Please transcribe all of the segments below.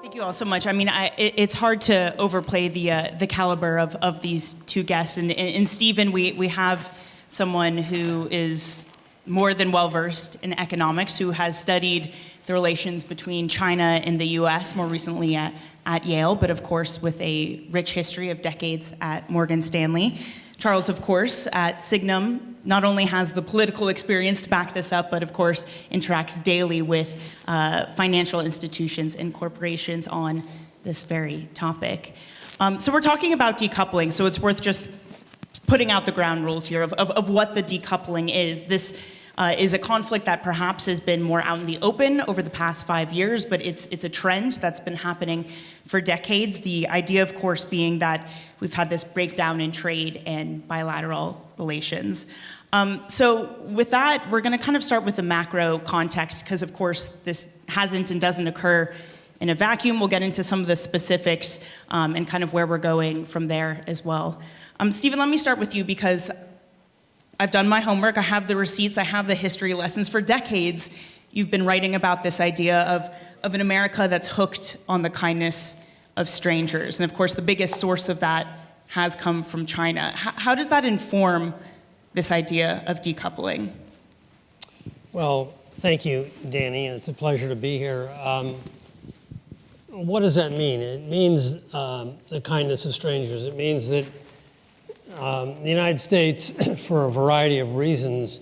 Thank you all so much. I mean, it's hard to overplay the caliber of these two guests. And in Stephen, we have someone who is more than well-versed in economics, who has studied the relations between China and the US, more recently at Yale, but of course with a rich history of decades at Morgan Stanley. Charles, of course, at Signum, not only has the political experience to back this up, but of course interacts daily with financial institutions and corporations on this very topic. So we're talking about decoupling, so it's worth just putting out the ground rules here of what the decoupling is. This is a conflict that perhaps has been more out in the open over the past 5 years, but it's a trend that's been happening for decades. The idea, of course, being that we've had this breakdown in trade and bilateral relations. So with that, we're going to kind of start with the macro context, because of course this hasn't and doesn't occur in a vacuum. We'll get into some of the specifics and kind of where we're going from there as well. Stephen, let me start with you, because I've done my homework, I have the receipts, I have the history lessons. For decades, you've been writing about this idea of an America that's hooked on the kindness of strangers. And of course, the biggest source of that has come from China. How does that inform this idea of decoupling? Well, thank you, Dani, and it's a pleasure to be here. What does that mean? It means the kindness of strangers. It means that the United States, for a variety of reasons,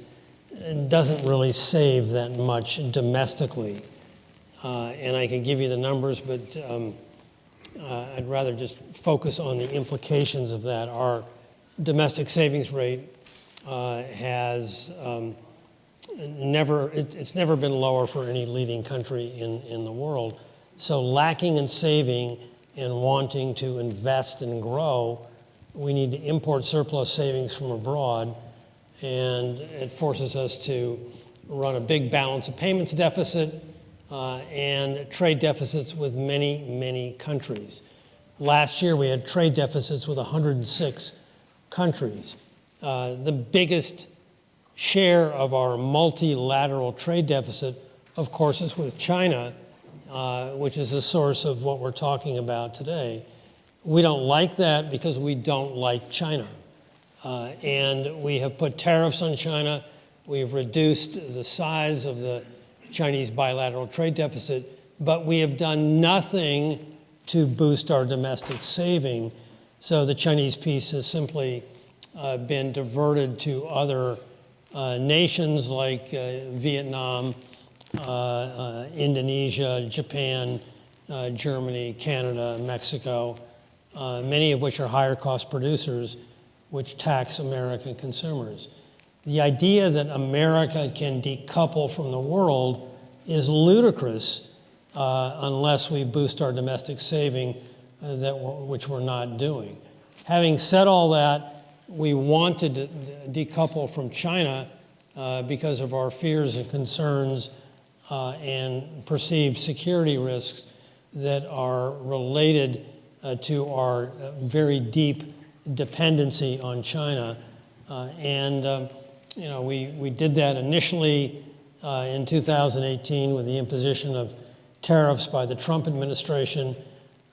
doesn't really save that much domestically. And I can give you the numbers, but I'd rather just focus on the implications of that. Our domestic savings rate has it's never been lower for any leading country in the world. So lacking in saving and wanting to invest and grow, we need to import surplus savings from abroad, and it forces us to run a big balance of payments deficit and trade deficits with many, many countries. Last year, we had trade deficits with 106 countries. The biggest share of our multilateral trade deficit, of course, is with China, which is the source of what we're talking about today. We don't like that because we don't like China. And we have put tariffs on China. We've reduced the size of the Chinese bilateral trade deficit, but we have done nothing to boost our domestic saving. So the Chinese piece has simply been diverted to other nations like Vietnam, Indonesia, Japan, Germany, Canada, Mexico, many of which are higher cost producers, which tax American consumers. The idea that America can decouple from the world is ludicrous unless we boost our domestic saving, which we're not doing. Having said all that, we want to decouple from China because of our fears and concerns and perceived security risks that are related to our very deep dependency on China. You know, we did that initially in 2018 with the imposition of tariffs by the Trump administration,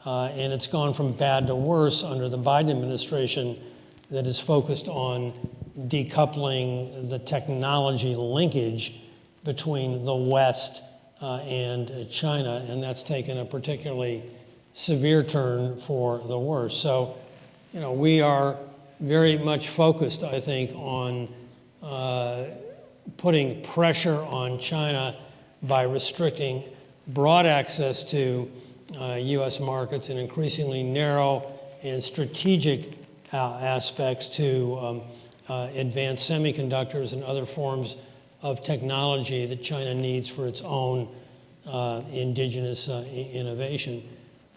and it's gone from bad to worse under the Biden administration that is focused on decoupling the technology linkage between the West and China, and that's taken a particularly severe turn for the worse. So, you know, we are very much focused, I think, on putting pressure on China by restricting broad access to U.S. markets and increasingly narrow and strategic aspects to advance semiconductors and other forms of technology that China needs for its own indigenous innovation.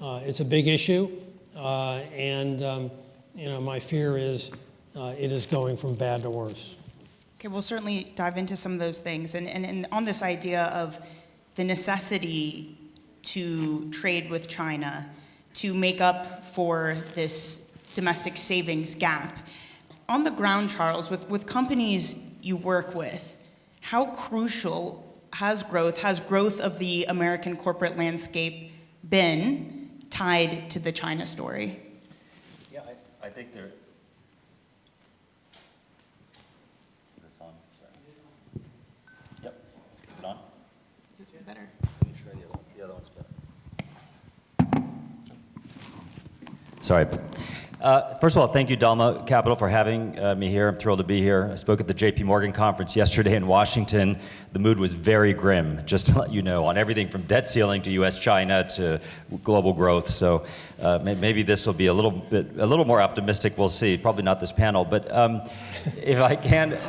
It's a big issue, and you know, my fear is it is going from bad to worse. Okay, we'll certainly dive into some of those things. And on this idea of the necessity to trade with China to make up for this domestic savings gap. On the ground, Charles, with companies you work with, how crucial has growth of the American corporate landscape been tied to the China story? Yeah, I think there. Is this on? Sorry. Yep. Is it on? Is this better? Let me try the other one's better. Sorry. First of all, thank you, Dalma Capital, for having me here. I'm thrilled to be here. I spoke at the JP Morgan conference yesterday in Washington. The mood was very grim, just to let you know, on everything from debt ceiling to U.S.-China to global growth. So maybe this will be a little more optimistic. We'll see. Probably not this panel, but if I can.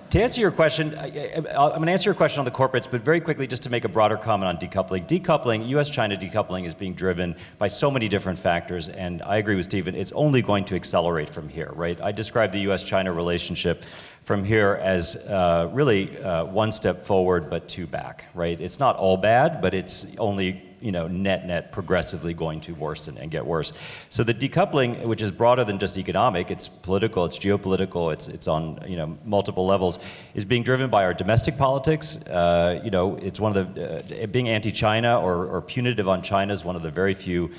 To answer your question, I'm going to answer your question on the corporates, but very quickly, just to make a broader comment on decoupling. Decoupling, U.S.-China decoupling is being driven by so many different factors, and I agree with Stephen, it's only going to accelerate from here, right? I describe the U.S.-China relationship from here as really one step forward, but two back, right? It's not all bad, but it's only net progressively going to worsen and get worse. So the decoupling, which is broader than just economic, it's political, it's geopolitical, it's on multiple levels, is being driven by our domestic politics. It's one of the being anti-China or punitive on China is one of the very few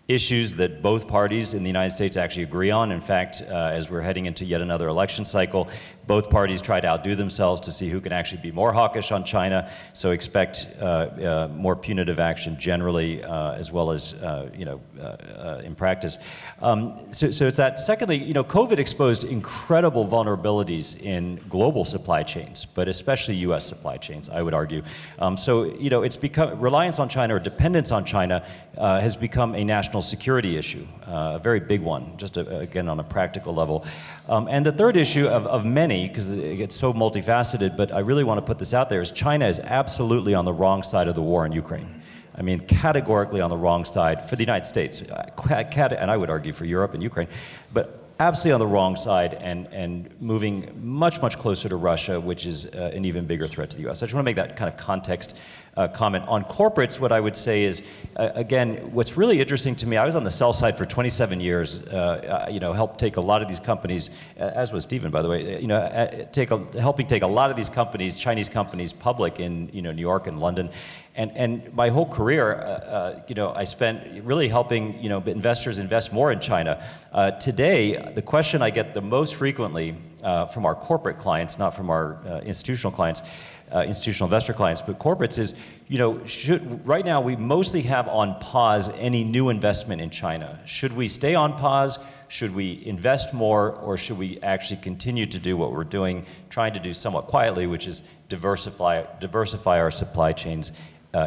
issues that both parties in the United States actually agree on. In fact, as we're heading into yet another election cycle, both parties try to outdo themselves to see who can actually be more hawkish on China. So expect more punitive action generally, as well as in practice. So it's that. Secondly, COVID exposed incredible vulnerabilities in global supply chains, but especially U.S. supply chains, I would argue. It's become reliance on China or dependence on China has become a national security issue, a very big one, just again on a practical level. And the third issue of many, because it gets so multifaceted, but I really want to put this out there, is China is absolutely on the wrong side of the war in Ukraine. I mean, categorically on the wrong side for the United States, and I would argue for Europe and Ukraine, but absolutely on the wrong side and moving much, much closer to Russia, which is an even bigger threat to the U.S. I just want to make that kind of context comment. On corporates, what I would say is, again, what's really interesting to me, I was on the sell side for 27 years, helped take a lot of these companies, as was Stephen, by the way, helping take a lot of these companies, Chinese companies, public in New York and London. And my whole career, I spent really helping, investors invest more in China. Today, the question I get the most frequently from our corporate clients, not from our institutional clients, institutional investor clients, but corporates is, right now we mostly have on pause any new investment in China. Should we stay on pause? Should we invest more, or should we actually continue to do what we're doing, trying to do somewhat quietly, which is diversify our supply chains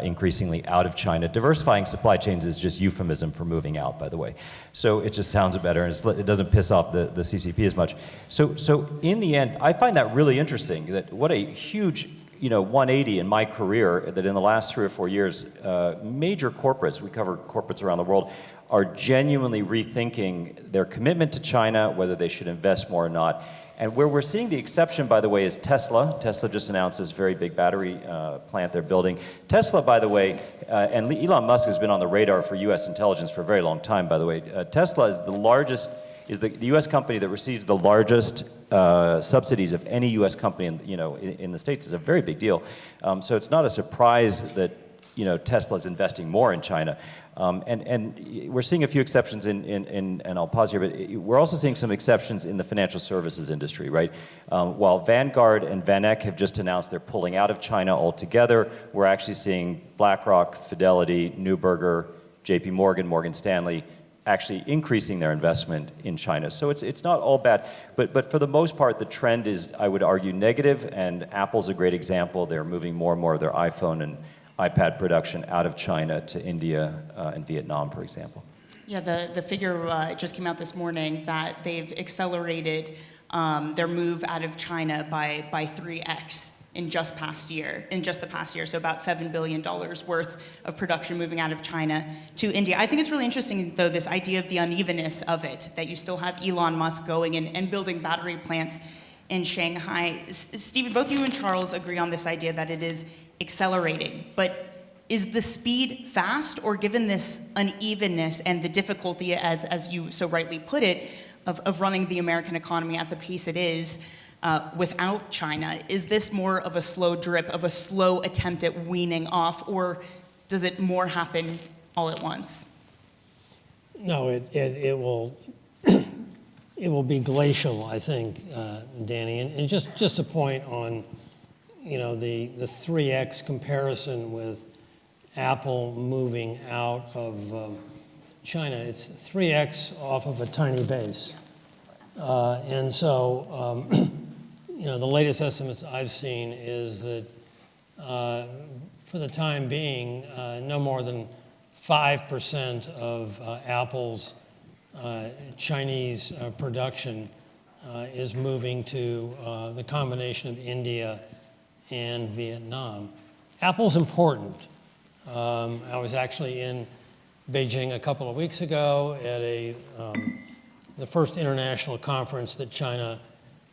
increasingly out of China. Diversifying supply chains is just euphemism for moving out, by the way. So it just sounds better, and it doesn't piss off the CCP as much. So in the end, I find that really interesting, that what a huge 180 in my career, that in the last 3 or 4 years, major corporates, we cover corporates around the world, are genuinely rethinking their commitment to China, whether they should invest more or not. And where we're seeing the exception, by the way, is Tesla. Tesla just announced this very big battery plant they're building. Tesla, by the way, and Elon Musk has been on the radar for U.S. intelligence for a very long time, by the way. Tesla is the largest, is the U.S. company that receives the largest subsidies of any U.S. company in the States. It's a very big deal. So it's not a surprise that Tesla is investing more in China. And we're seeing a few exceptions and I'll pause here, but we're also seeing some exceptions in the financial services industry, right? While Vanguard and VanEck have just announced they're pulling out of China altogether, we're actually seeing BlackRock, Fidelity, Neuberger, JP Morgan, Morgan Stanley, actually increasing their investment in China. So it's not all bad, but for the most part, the trend is, I would argue, negative, and Apple's a great example. They're moving more and more of their iPhone and iPad production out of China to India and Vietnam, for example. Yeah, the figure just came out this morning that they've accelerated their move out of China by 3x in just the past year. So about $7 billion worth of production moving out of China to India. I think it's really interesting, though, this idea of the unevenness of it, that you still have Elon Musk going and building battery plants in Shanghai. Stephen, both you and Charles agree on this idea that it is accelerating, but is the speed fast, or given this unevenness and the difficulty, as you so rightly put it, of running the American economy at the pace it is without China, is this more of a slow drip, of a slow attempt at weaning off, or does it more happen all at once? No, it will it will be glacial, I think, Dani. And just a point on, the 3x comparison with Apple moving out of China. It's 3x off of a tiny base. And so, the latest estimates I've seen is that for the time being, no more than 5% of Apple's Chinese production is moving to the combination of India and Vietnam. Apple's important. I was actually in Beijing a couple of weeks ago at the first international conference that China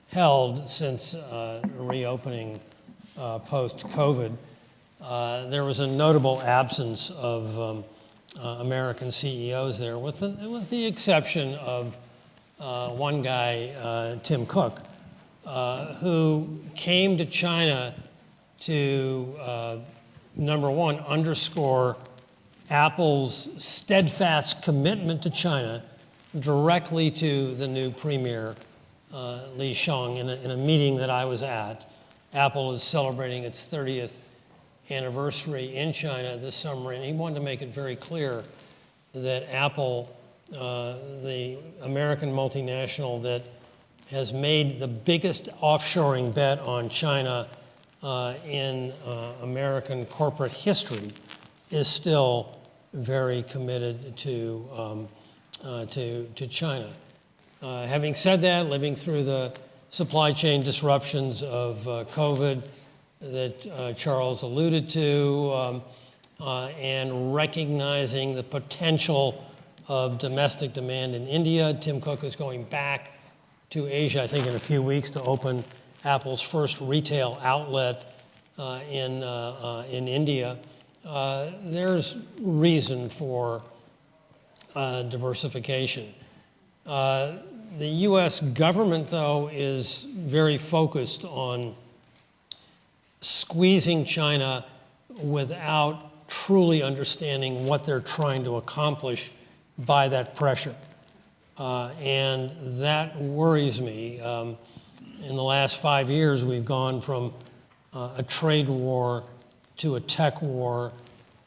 held since reopening post-COVID. There was a notable absence of American CEOs there, with the exception of one guy, Tim Cook, who came to China to, number one, underscore Apple's steadfast commitment to China directly to the new premier, Li Xiong, in a meeting that I was at. Apple is celebrating its 30th anniversary in China this summer, and he wanted to make it very clear that Apple, the American multinational that has made the biggest offshoring bet on China in American corporate history, is still very committed to China. Having said that, living through the supply chain disruptions of COVID that Charles alluded to, and recognizing the potential of domestic demand in India, Tim Cook is going back to Asia, I think in a few weeks, to open Apple's first retail outlet in India. There's reason for diversification. The U.S. government, though, is very focused on squeezing China without truly understanding what they're trying to accomplish by that pressure. And that worries me. In the last 5 years, we've gone from a trade war to a tech war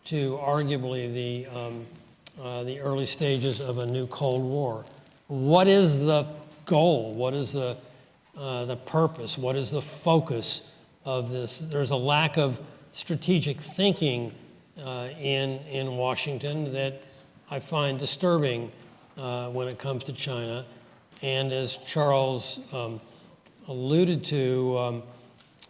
to arguably the early stages of a new Cold War. What is the goal? What is the purpose? What is the focus of this? There's a lack of strategic thinking in Washington that I find disturbing when it comes to China. And as Charles alluded to,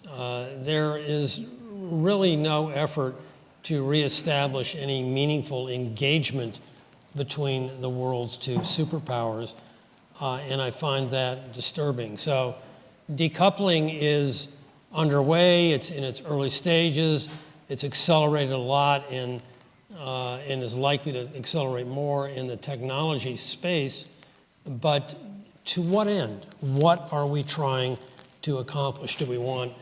there is really no effort to reestablish any meaningful engagement between the world's two superpowers, and I find that disturbing. So decoupling is underway. It's in its early stages. It's accelerated a lot and is likely to accelerate more in the technology space. But to what end? What are we trying to accomplish? Do we want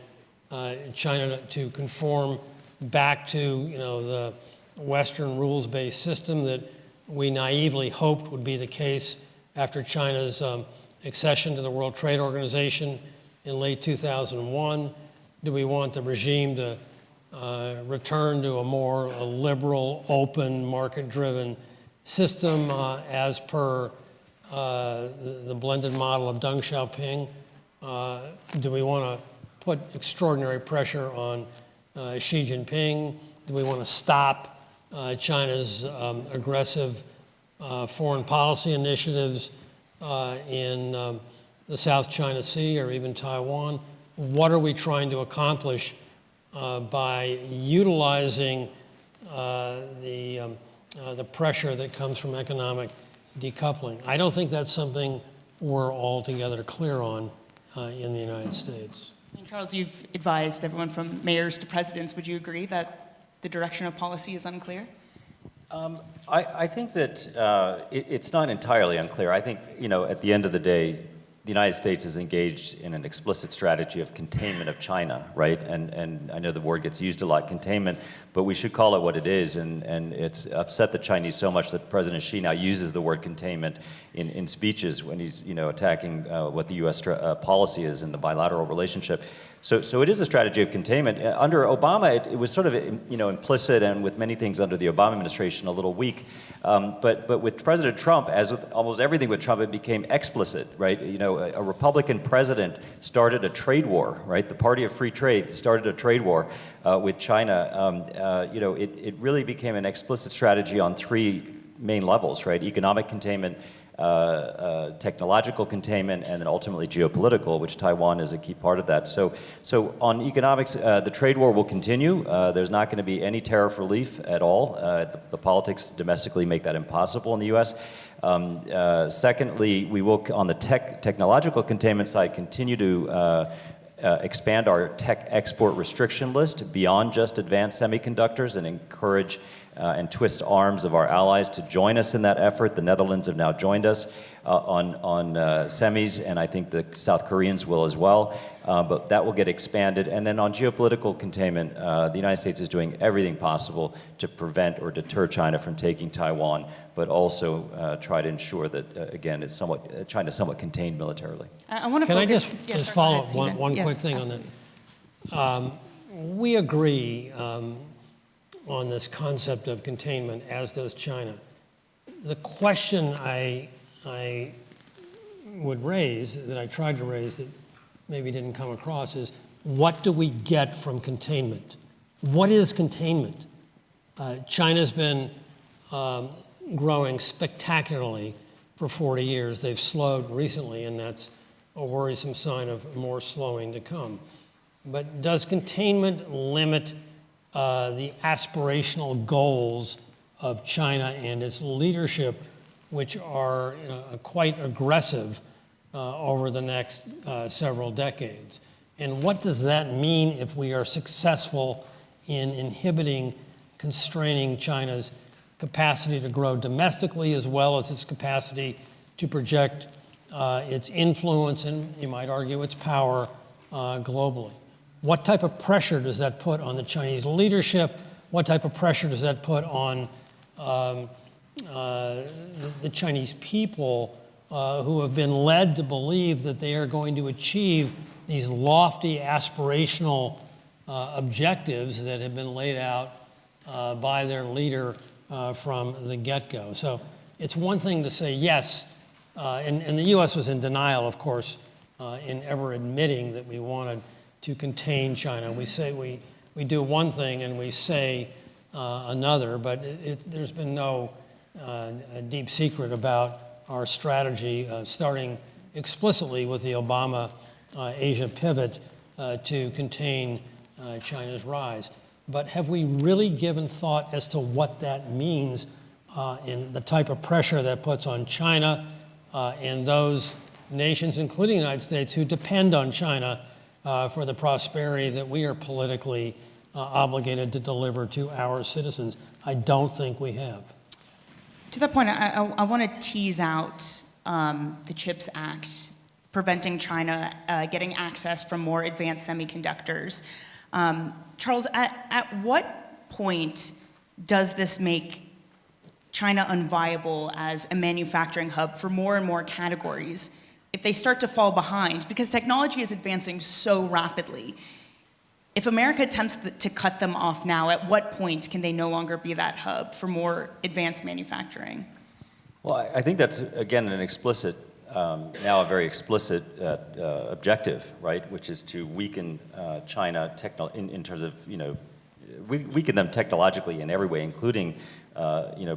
China to conform back to the Western rules-based system that we naively hoped would be the case after China's accession to the World Trade Organization in late 2001? Do we want the regime to return to a more liberal, open, market-driven system as per the blended model of Deng Xiaoping? Do we want to put extraordinary pressure on Xi Jinping? Do we want to stop China's aggressive foreign policy initiatives in the South China Sea or even Taiwan? What are we trying to accomplish by utilizing the pressure that comes from economic decoupling? I don't think that's something we're altogether clear on in the United States. And Charles, you've advised everyone from mayors to presidents. Would you agree that the direction of policy is unclear? I think that it's not entirely unclear. I think, at the end of the day, the United States is engaged in an explicit strategy of containment of China, right? And I know the word gets used a lot, containment, but we should call it what it is. And it's upset the Chinese so much that President Xi now uses the word containment in speeches when he's, attacking what the U.S. Policy is in the bilateral relationship. So it is a strategy of containment. Under Obama, it was sort of, implicit, and with many things under the Obama administration, a little weak. But with President Trump, as with almost everything with Trump, it became explicit, right? A Republican president started a trade war, right? The Party of Free Trade started a trade war with China. It really became an explicit strategy on three main levels, right? Economic containment, technological containment, and then ultimately geopolitical, which Taiwan is a key part of that. So on economics, the trade war will continue. There's not going to be any tariff relief at all. The politics domestically make that impossible in the U.S. Secondly, we will, on the technological containment side, continue to expand our tech export restriction list beyond just advanced semiconductors and encourage and twist arms of our allies to join us in that effort. The Netherlands have now joined us on semis, and I think the South Koreans will as well. But that will get expanded. And then on geopolitical containment, the United States is doing everything possible to prevent or deter China from taking Taiwan, but also try to ensure that, again, it's China's somewhat contained militarily. I want to Can focus. I just follow up one quick thing absolutely. on that? We agree on this concept of containment, as does China. The question I would raise, that I tried to raise that maybe didn't come across, is what do we get from containment? What is containment? China's been growing spectacularly for 40 years. They've slowed recently, and that's a worrisome sign of more slowing to come. But does containment limit the aspirational goals of China and its leadership, which are quite aggressive over the next several decades? And what does that mean if we are successful in inhibiting, constraining China's capacity to grow domestically, as well as its capacity to project its influence and, you might argue, its power globally? What type of pressure does that put on the Chinese leadership? What type of pressure does that put on the Chinese people who have been led to believe that they are going to achieve these lofty aspirational objectives that have been laid out by their leader from the get-go? So it's one thing to say yes, and the U.S. was in denial, of course, in ever admitting that we wanted to contain China. We say we do one thing and we say another, but there's been no deep secret about our strategy, starting explicitly with the Obama Asia pivot to contain China's rise. But have we really given thought as to what that means in the type of pressure that puts on China and those nations, including the United States, who depend on China for the prosperity that we are politically obligated to deliver to our citizens? I don't think we have. To that point, I want to tease out the CHIPS Act, preventing China getting access from more advanced semiconductors. Charles, at what point does this make China unviable as a manufacturing hub for more and more categories if they start to fall behind? Because technology is advancing so rapidly. If America attempts to cut them off now, at what point can they no longer be that hub for more advanced manufacturing? Well, I think that's, again, an explicit, now a very explicit objective, right? Which is to weaken China in terms of, weaken them technologically in every way, including,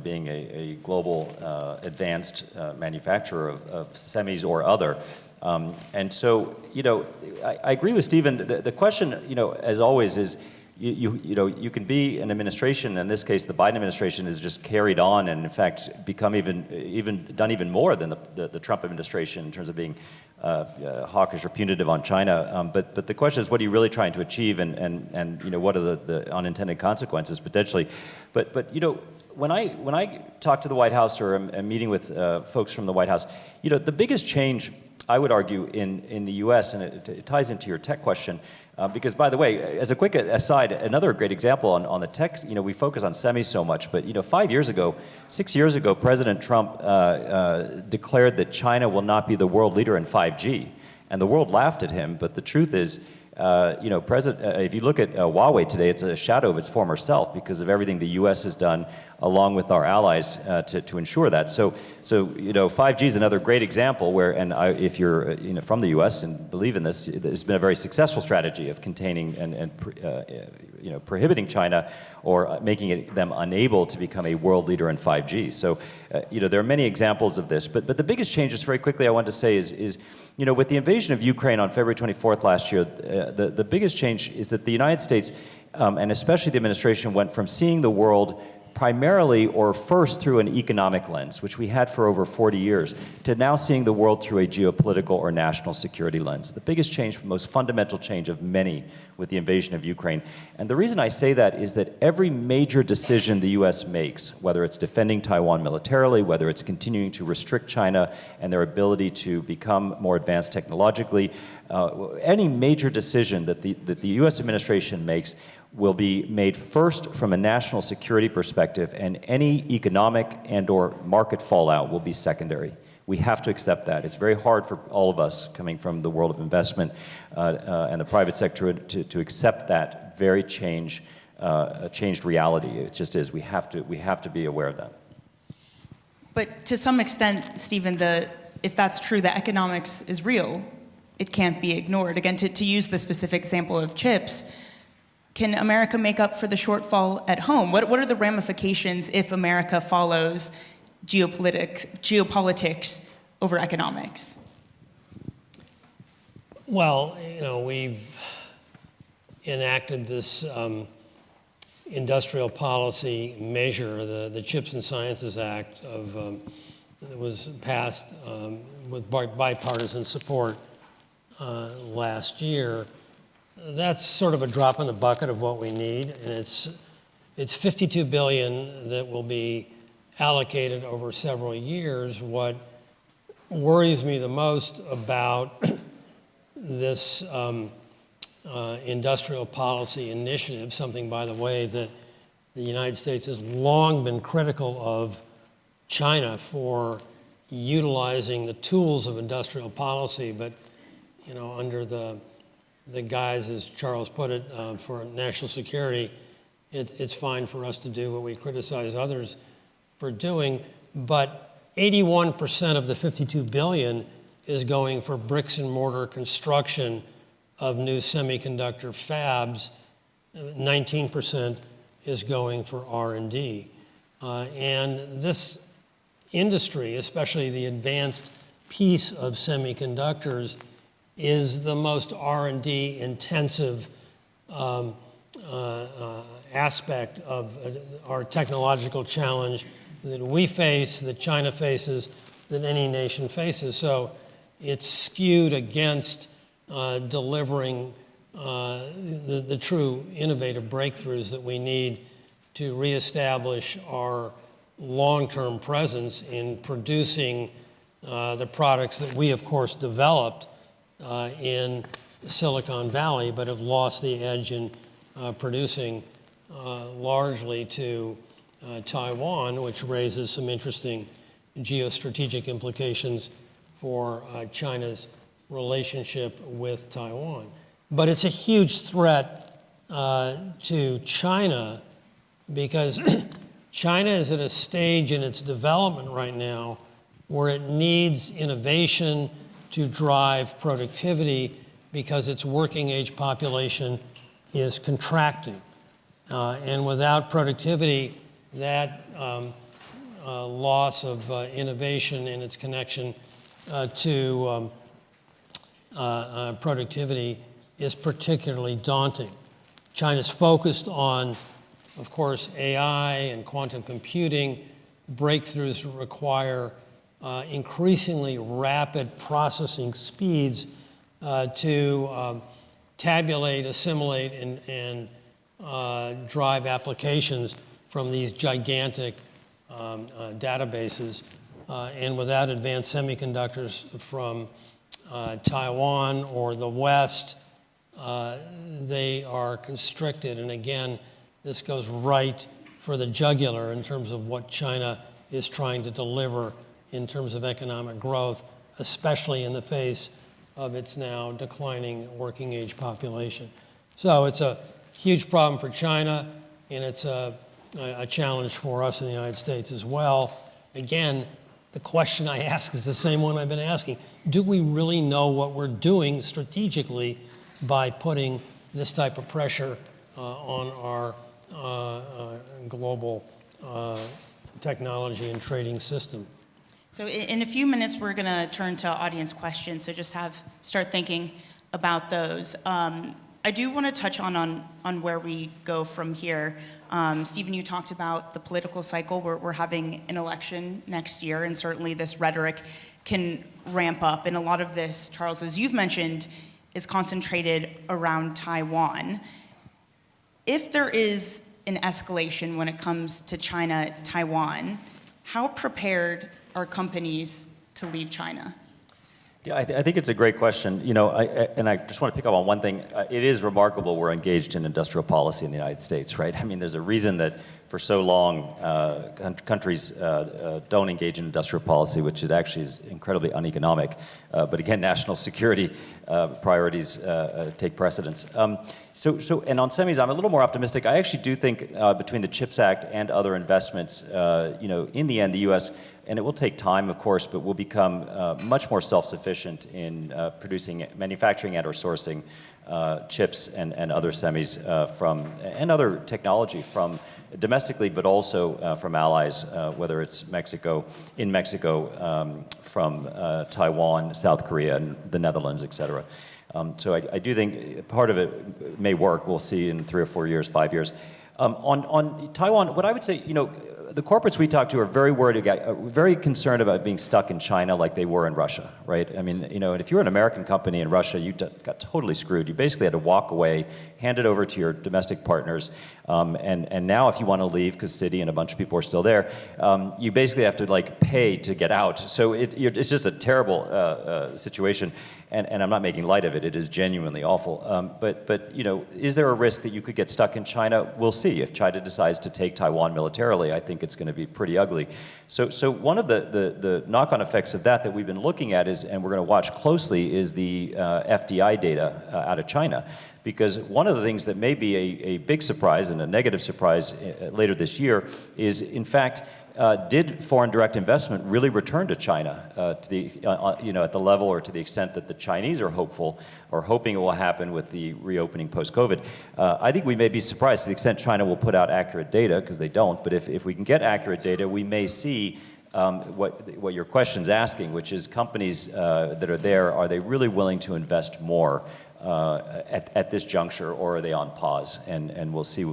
being a global advanced manufacturer of semis or other. And so, I agree with Stephen. The question, as always, is you can be an administration. In this case, the Biden administration has just carried on and, in fact, become done even more than the Trump administration in terms of being hawkish or punitive on China. But the question is, what are you really trying to achieve, and what are the unintended consequences potentially? But when I talk to the White House or am meeting with folks from the White House, the biggest change I would argue, in the US, and it ties into your tech question, because, by the way, as a quick aside, another great example on the tech, we focus on semis so much, but 6 years ago, President Trump declared that China will not be the world leader in 5G. And the world laughed at him, but the truth is, if you look at Huawei today, it's a shadow of its former self because of everything the U.S. has done along with our allies to ensure that. So 5G is another great example where, if you're from the U.S. and believe in this, it's been a very successful strategy of containing and prohibiting China or making them unable to become a world leader in 5G. So there are many examples of this, but the biggest change, just very quickly, I want to say is with the invasion of Ukraine on February 24th last year, the biggest change is that the United States, and especially the administration, went from seeing the world primarily or first through an economic lens, which we had for over 40 years, to now seeing the world through a geopolitical or national security lens. The biggest change, most fundamental change of many with the invasion of Ukraine. And the reason I say that is that every major decision the US makes, whether it's defending Taiwan militarily, whether it's continuing to restrict China and their ability to become more advanced technologically, any major decision that the US administration makes will be made first from a national security perspective, and any economic and or market fallout will be secondary. We have to accept that. It's very hard for all of us coming from the world of investment and the private sector to accept that very changed reality. It just is. We have to be aware of that. But to some extent, Stephen, if that's true, the economics is real. It can't be ignored. Again, to use the specific example of chips, can America make up for the shortfall at home? What are the ramifications if America follows geopolitics over economics? Well, we've enacted this industrial policy measure, the Chips and Sciences Act that was passed with bipartisan support last year. That's sort of a drop in the bucket of what we need, and it's $52 billion that will be allocated over several years. What worries me the most about this industrial policy initiative, something, by the way, that the United States has long been critical of China for utilizing the tools of industrial policy, but under the guise, as Charles put it, for national security, it's fine for us to do what we criticize others for doing, but 81% of the $52 billion is going for bricks and mortar construction of new semiconductor fabs. 19% is going for R&D. And this industry, especially the advanced piece of semiconductors, is the most R&D intensive aspect of our technological challenge that we face, that China faces, that any nation faces. So it's skewed against delivering the true innovative breakthroughs that we need to reestablish our long-term presence in producing the products that we, of course, developed in Silicon Valley, but have lost the edge in producing largely to Taiwan, which raises some interesting geostrategic implications for China's relationship with Taiwan. But it's a huge threat to China because China is at a stage in its development right now where it needs innovation to drive productivity because its working age population is contracting. And without productivity, that loss of innovation and its connection to productivity is particularly daunting. China's focused on, of course, AI and quantum computing, breakthroughs that require increasingly rapid processing speeds to tabulate, assimilate, and drive applications from these gigantic databases. And without advanced semiconductors from Taiwan or the West, they are constricted. And again, this goes right for the jugular in terms of what China is trying to deliver in terms of economic growth, especially in the face of its now declining working age population. So it's a huge problem for China, and it's a challenge for us in the United States as well. Again, the question I ask is the same one I've been asking. Do we really know what we're doing strategically by putting this type of pressure on our global technology and trading system? So in a few minutes, we're going to turn to audience questions. So just start thinking about those. I do want to touch on where we go from here. Stephen, you talked about the political cycle. We're having an election next year, and certainly this rhetoric can ramp up. And a lot of this, Charles, as you've mentioned, is concentrated around Taiwan. If there is an escalation when it comes to China, Taiwan, how prepared are companies to leave China? Yeah, I think it's a great question. You know, I just want to pick up on one thing. It is remarkable we're engaged in industrial policy in the United States, right? I mean, there's a reason that for so long countries don't engage in industrial policy, which it actually is incredibly uneconomic. But again, national security priorities take precedence. And on semis, I'm a little more optimistic. I actually do think between the CHIPS Act and other investments, in the end, the U.S. And it will take time, of course, but we'll become much more self-sufficient in producing, manufacturing and or sourcing chips and other semis and other technology from domestically, but also from allies, whether it's Mexico, from Taiwan, South Korea, and the Netherlands, et cetera. So I do think part of it may work. We'll see in 3 or 4 years, 5 years. On Taiwan, what I would say, the corporates we talk to are very worried, very concerned about being stuck in China like they were in Russia, right? I mean, and if you're an American company in Russia, you got totally screwed. You basically had to walk away, hand it over to your domestic partners, and now if you want to leave, because Citi and a bunch of people are still there, you basically have to pay to get out. So it's just a terrible situation. And I'm not making light of it. It is genuinely awful. But is there a risk that you could get stuck in China? We'll see. If China decides to take Taiwan militarily, I think it's going to be pretty ugly. So one of the knock-on effects of that we've been looking at and we're going to watch closely, is the FDI data out of China. Because one of the things that may be a big surprise and a negative surprise later this year is, in fact, did foreign direct investment really return to China at the level or to the extent that the Chinese are hopeful or hoping it will happen with the reopening post-COVID? I think we may be surprised to the extent China will put out accurate data, because they don't. But if we can get accurate data, we may see what your question's asking, which is companies that are there, are they really willing to invest more at this juncture, or are they on pause? And we'll see.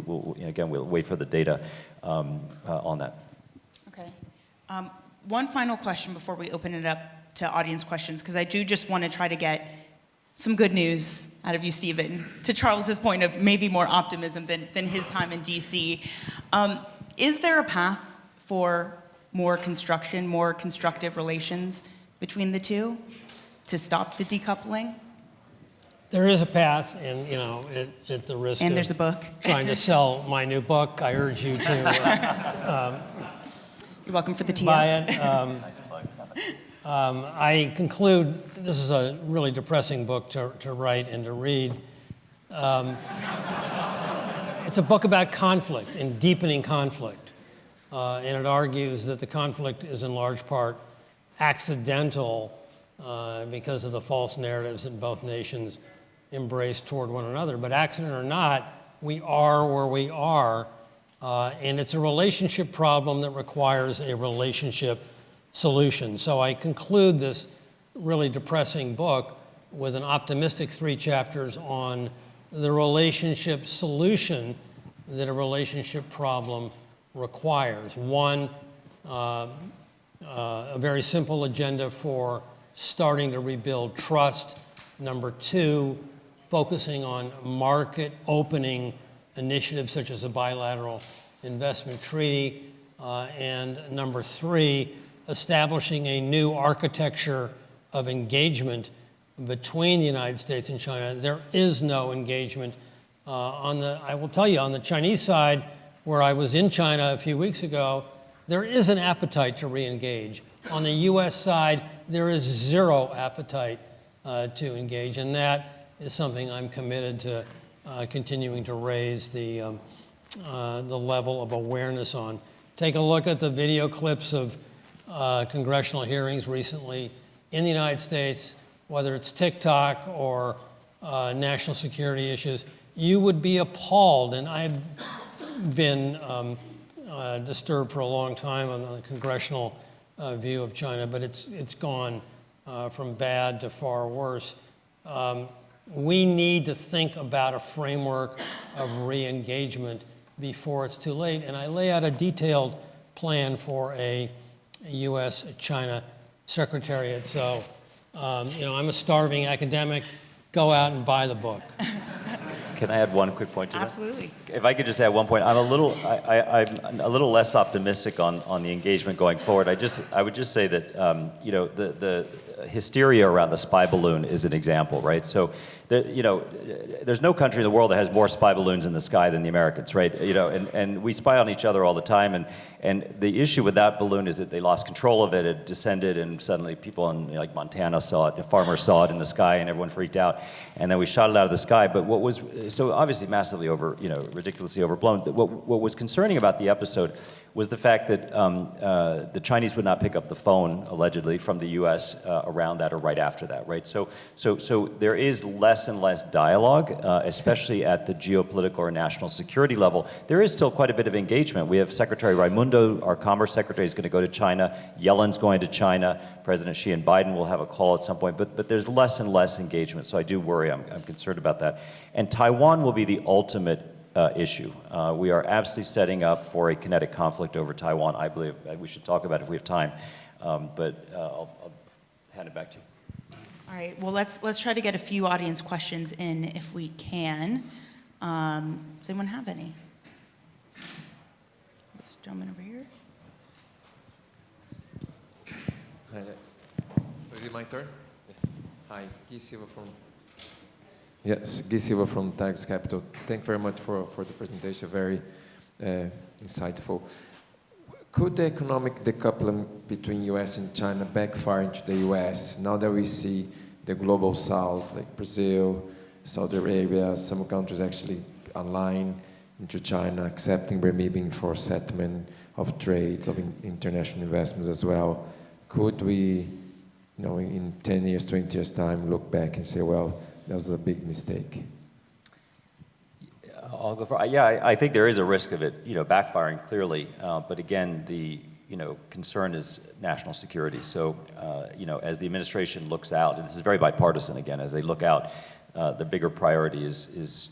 Again, we'll wait for the data on that. Okay. One final question before we open it up to audience questions, because I do just want to try to get some good news out of you, Stephen, to Charles's point of maybe more optimism than his time in DC. Is there a path for more construction, more constructive relations between the two to stop the decoupling? There is a path, and at the risk and there's a book. Trying to sell my new book, I urge you to you're welcome for the tea. Buy it. I conclude, this is a really depressing book to write and to read. It's a book about conflict and deepening conflict. And it argues that the conflict is in large part accidental because of the false narratives that both nations embrace toward one another. But accident or not, we are where we are. And it's a relationship problem that requires a relationship solution. So I conclude this really depressing book with an optimistic 3 chapters on the relationship solution that a relationship problem requires. One, a very simple agenda for starting to rebuild trust. Number 2, focusing on market opening initiatives such as a bilateral investment treaty. And number 3, establishing a new architecture of engagement between the United States and China. There is no engagement I will tell you, on the Chinese side, where I was in China a few weeks ago, there is an appetite to re-engage. On the US side, there is zero appetite to engage, and that is something I'm committed to continuing to raise the level of awareness on. Take a look at the video clips of congressional hearings recently in the United States, whether it's TikTok or national security issues. You would be appalled, and I've been disturbed for a long time on the congressional view of China, but it's gone from bad to far worse. We need to think about a framework of re-engagement before it's too late, and I lay out a detailed plan for a U.S.-China secretariat. So, I'm a starving academic. Go out and buy the book. Can I add one quick point to that? Absolutely. If I could just add one point, I'm a little less optimistic on the engagement going forward. I would just say that the hysteria around the spy balloon is an example, right? So there's no country in the world that has more spy balloons in the sky than the Americans, right? And we spy on each other all the time, and the issue with that balloon is that they lost control of it. It descended, and suddenly people in like Montana saw it, farmers saw it in the sky, and everyone freaked out. And then we shot it out of the sky. But what was so obviously massively ridiculously overblown. What was concerning about the episode was the fact that the Chinese would not pick up the phone, allegedly, from the U.S. Around that or right after that, right? So there is less and less dialogue, especially at the geopolitical or national security level. There is still quite a bit of engagement. We have Secretary Raimundo, our Commerce Secretary, is going to go to China. Yellen's going to China. President Xi and Biden will have a call at some point. But there's less and less engagement, so I do worry. I'm concerned about that. And Taiwan will be the ultimate issue. We are absolutely setting up for a kinetic conflict over Taiwan. I believe we should talk about it if we have time. But I'll hand it back to you. All right. Well, let's try to get a few audience questions in if we can. Does anyone have any? This gentleman over here. Hi there. So is it my turn? Yeah. Hi, Guy Silva from. Yes, Guy Silva from Tigers Capital. Thank you very much for the presentation. Very insightful. Could the economic decoupling between U.S. and China backfire into the U.S. now that we see the global south, like Brazil, Saudi Arabia, some countries actually align into China, accepting renminbi for settlement of trades, of international investments as well? Could we, in 10 years, 20 years' time, look back and say, well, that was a big mistake? I'll go for, yeah, I think there is a risk of it, backfiring clearly. But again, the concern is national security. So, as the administration looks out, and this is very bipartisan again, as they look out, the bigger priority is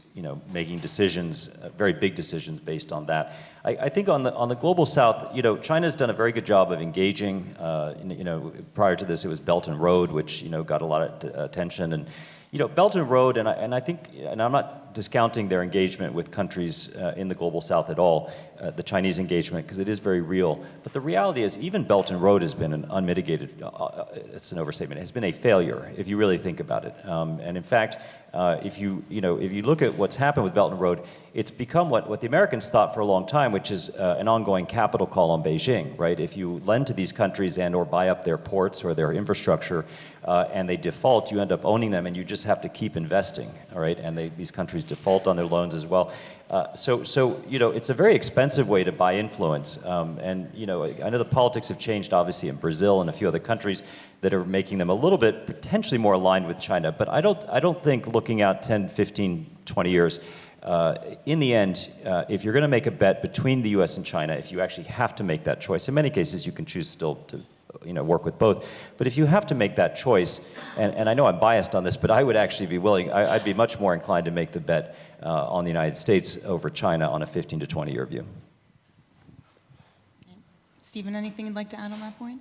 making decisions, very big decisions based on that. I think on the global south, China's done a very good job of engaging. Prior to this, it was Belt and Road, which got a lot of attention, and Belt and Road, and I think, and I'm not discounting their engagement with countries in the global south at all, the Chinese engagement, because it is very real. But the reality is, even Belt and Road has been an unmitigated, it's an overstatement, it has been a failure, if you really think about it. And in fact, if you look at what's happened with Belt and Road, it's become what the Americans thought for a long time, which is an ongoing capital call on Beijing, right? If you lend to these countries and or buy up their ports or their infrastructure, and they default, you end up owning them, and you just have to keep investing, all right? And these countries default on their loans as well. So it's a very expensive way to buy influence. And I know the politics have changed, obviously, in Brazil and a few other countries that are making them a little bit potentially more aligned with China. But I don't think looking out 10, 15, 20 years, in the end, if you're going to make a bet between the U.S. and China, if you actually have to make that choice, in many cases you can choose still to work with both. But if you have to make that choice, and I know I'm biased on this, but I would actually be willing, I'd be much more inclined to make the bet on the United States over China on a 15 to 20-year view. Stephen, anything you'd like to add on that point?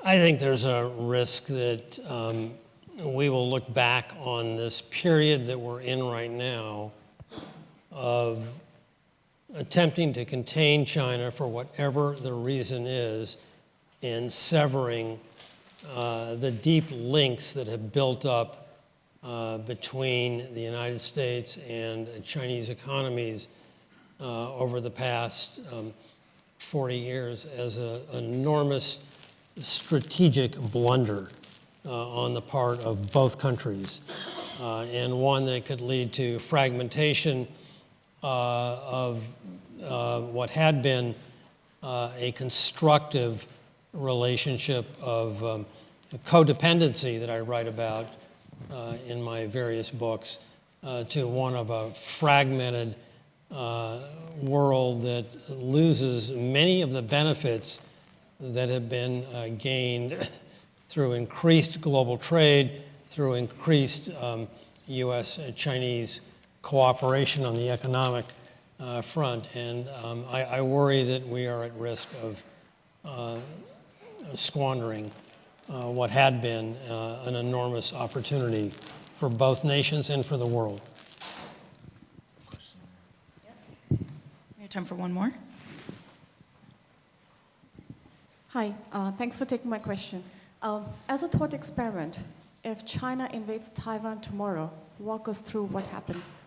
I think there's a risk that we will look back on this period that we're in right now of attempting to contain China for whatever the reason is, and severing the deep links that have built up between the United States and Chinese economies over the past 40 years as an enormous strategic blunder on the part of both countries, and one that could lead to fragmentation of what had been a constructive relationship of codependency that I write about in my various books to one of a fragmented world that loses many of the benefits that have been gained through increased global trade, through increased U.S.-Chinese cooperation on the economic front. And I worry that we are at risk of squandering what had been an enormous opportunity for both nations and for the world. We have time for one more. Hi, thanks for taking my question. As a thought experiment, if China invades Taiwan tomorrow, walk us through what happens.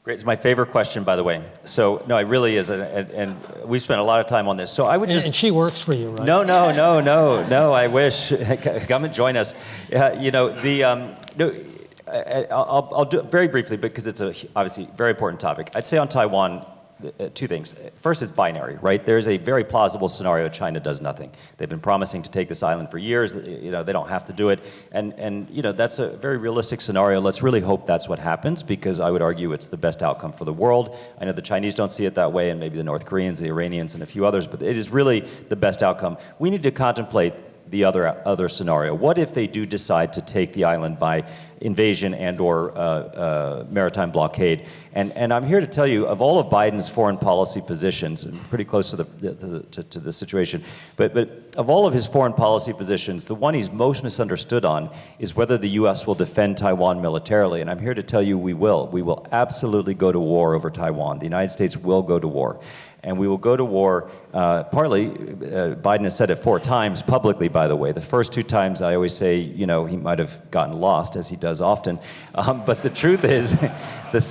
Great. It's my favorite question, by the way. So, no, it really is, and we spent a lot of time on this. So I would just... And she works for you, right? No, I wish. Come and join us. I'll do it very briefly because it's obviously very important topic. I'd say on Taiwan, two things. First, it's binary, right? There's a very plausible scenario China does nothing. They've been promising to take this island for years. They don't have to do it. And that's a very realistic scenario. Let's really hope that's what happens, because I would argue it's the best outcome for the world. I know the Chinese don't see it that way, and maybe the North Koreans, the Iranians, and a few others, but it is really the best outcome. We need to contemplate the other scenario. What if they do decide to take the island by invasion and or maritime blockade? And I'm here to tell you, of all of Biden's foreign policy positions, and pretty close to the situation, but of all of his foreign policy positions, the one he's most misunderstood on is whether the U.S. will defend Taiwan militarily. And I'm here to tell you we will. We will absolutely go to war over Taiwan. The United States will go to war. And we will go to war, partly, Biden has said it 4 times publicly, by the way. The first 2 times I always say, he might have gotten lost, as he does often. But the truth is, the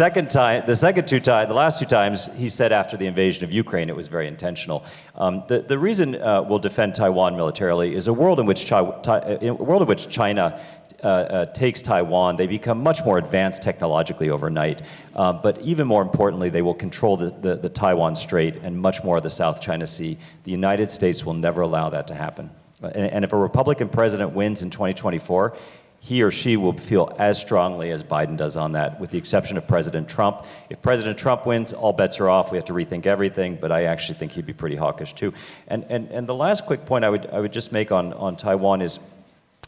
last 2 times, he said after the invasion of Ukraine, it was very intentional. The reason we'll defend Taiwan militarily is a world in which China takes Taiwan, they become much more advanced technologically overnight. But even more importantly, they will control the Taiwan Strait and much more of the South China Sea. The United States will never allow that to happen. And if a Republican president wins in 2024, he or she will feel as strongly as Biden does on that, with the exception of President Trump. If President Trump wins, all bets are off. We have to rethink everything, but I actually think he'd be pretty hawkish too. And the last quick point I would just make on Taiwan is,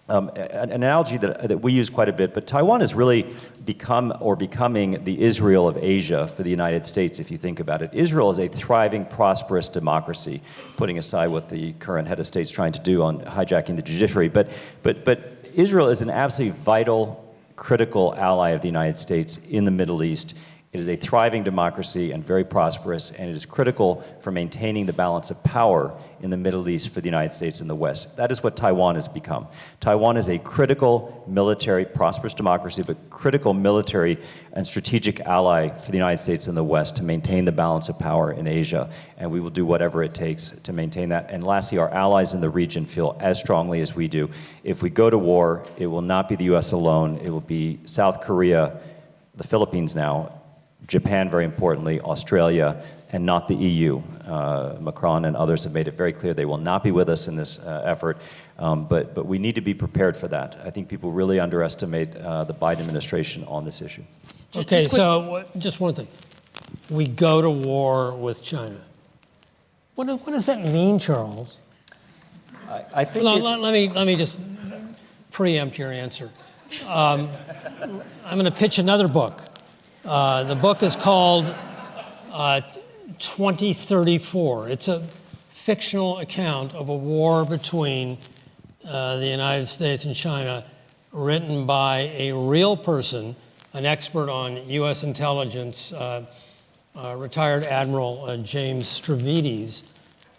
an analogy that we use quite a bit, but Taiwan has really becoming the Israel of Asia for the United States, if you think about it. Israel is a thriving, prosperous democracy, putting aside what the current head of state is trying to do on hijacking the judiciary. But Israel is an absolutely vital, critical ally of the United States in the Middle East. It is a thriving democracy and very prosperous, and it is critical for maintaining the balance of power in the Middle East for the United States and the West. That is what Taiwan has become. Taiwan is a critical military, prosperous democracy, but critical military and strategic ally for the United States and the West to maintain the balance of power in Asia, and we will do whatever it takes to maintain that. And lastly, our allies in the region feel as strongly as we do. If we go to war, it will not be the U.S. alone. It will be South Korea, the Philippines now, Japan, very importantly, Australia, and not the EU. Macron and others have made it very clear they will not be with us in this effort, but we need to be prepared for that. I think people really underestimate the Biden administration on this issue. Okay, so just one thing. We go to war with China. What does that mean, Charles? I think let me just preempt your answer. I'm going to pitch another book. The book is called 2034. It's a fictional account of a war between the United States and China, written by a real person, an expert on U.S. intelligence, retired Admiral James Stavridis,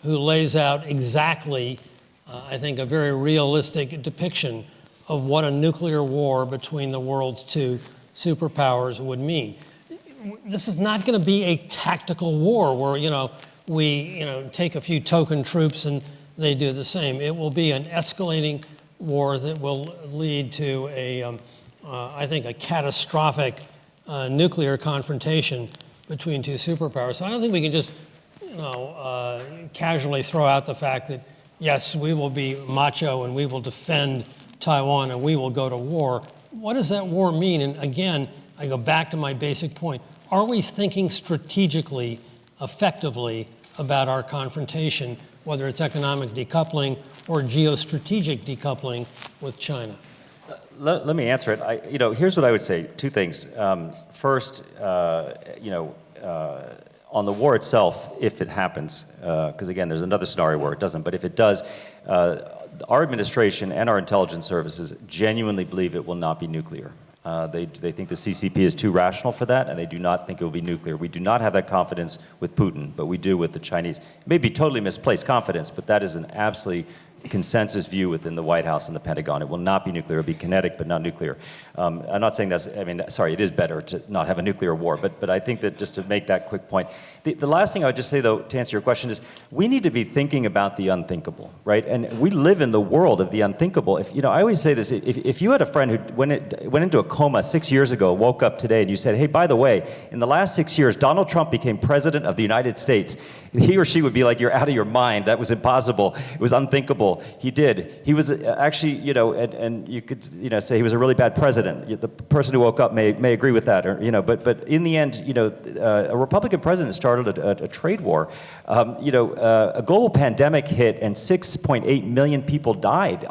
who lays out exactly I think, a very realistic depiction of what a nuclear war between the world's two superpowers would mean. This is not going to be a tactical war where, we take a few token troops and they do the same. It will be an escalating war that will lead to I think, a catastrophic nuclear confrontation between two superpowers. So I don't think we can just, casually throw out the fact that, yes, we will be macho and we will defend Taiwan and we will go to war. What does that war mean? And again, I go back to my basic point. Are we thinking strategically, effectively about our confrontation, whether it's economic decoupling or geostrategic decoupling with China? Let me answer it. Here's what I would say. Two things. First, on the war itself, if it happens, because again, there's another scenario where it doesn't, but if it does, our administration and our intelligence services genuinely believe it will not be nuclear. They think the CCP is too rational for that, and they do not think it will be nuclear. We do not have that confidence with Putin, but we do with the Chinese. It may be totally misplaced confidence, but that is an absolutely consensus view within the White House and the Pentagon. It will not be nuclear. It will be kinetic, but not nuclear. I'm not saying it is better to not have a nuclear war, but I think that just to make that quick point, the last thing I would just say, though, to answer your question is we need to be thinking about the unthinkable, right? And we live in the world of the unthinkable. I always say this, if you had a friend who went into a coma 6 years ago, woke up today, and you said, hey, by the way, in the last 6 years, Donald Trump became president of the United States, he or she would be like, you're out of your mind. That was impossible. It was unthinkable. He did. He was actually, and you could, say he was a really bad president. The person who woke up may agree with that, but in the end, a Republican president started a trade war. A global pandemic hit and 6.8 million people died.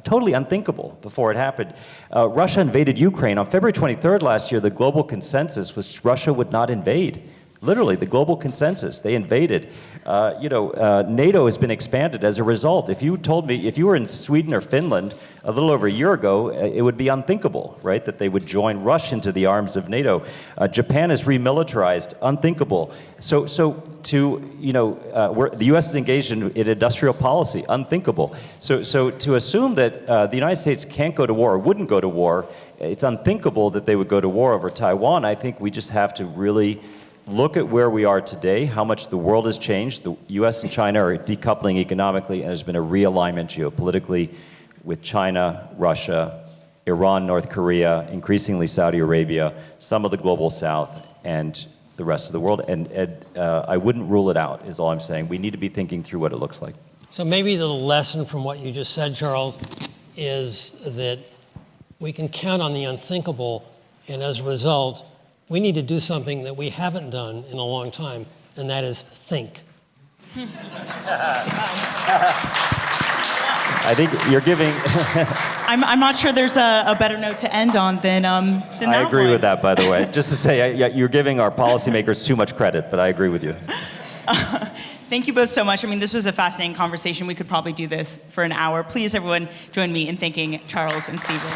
Totally unthinkable before it happened. Russia invaded Ukraine. On February 23rd last year, the global consensus was Russia would not invade. Literally, the global consensus, they invaded. NATO has been expanded as a result. If you told me, if you were in Sweden or Finland a little over a year ago, it would be unthinkable, right, that they would rush into the arms of NATO. Japan is remilitarized, unthinkable. So the U.S. is engaged in industrial policy, unthinkable. So to assume that the United States can't go to war or wouldn't go to war, it's unthinkable that they would go to war over Taiwan. I think we just have to really look at where we are today, how much the world has changed. The U.S. and China are decoupling economically, and there's been a realignment geopolitically with China, Russia, Iran, North Korea, increasingly Saudi Arabia, some of the global south, and the rest of the world. And I wouldn't rule it out, is all I'm saying. We need to be thinking through what it looks like. So maybe the lesson from what you just said, Charles, is that we can count on the unthinkable, and as a result, we need to do something that we haven't done in a long time, and that is think. I think you're giving... I'm not sure there's a better note to end on than that I agree one. with that, by the way. Just to say, you're giving our policymakers too much credit, but I agree with you. Thank you both so much. This was a fascinating conversation. We could probably do this for an hour. Please, everyone, join me in thanking Charles and Stephen.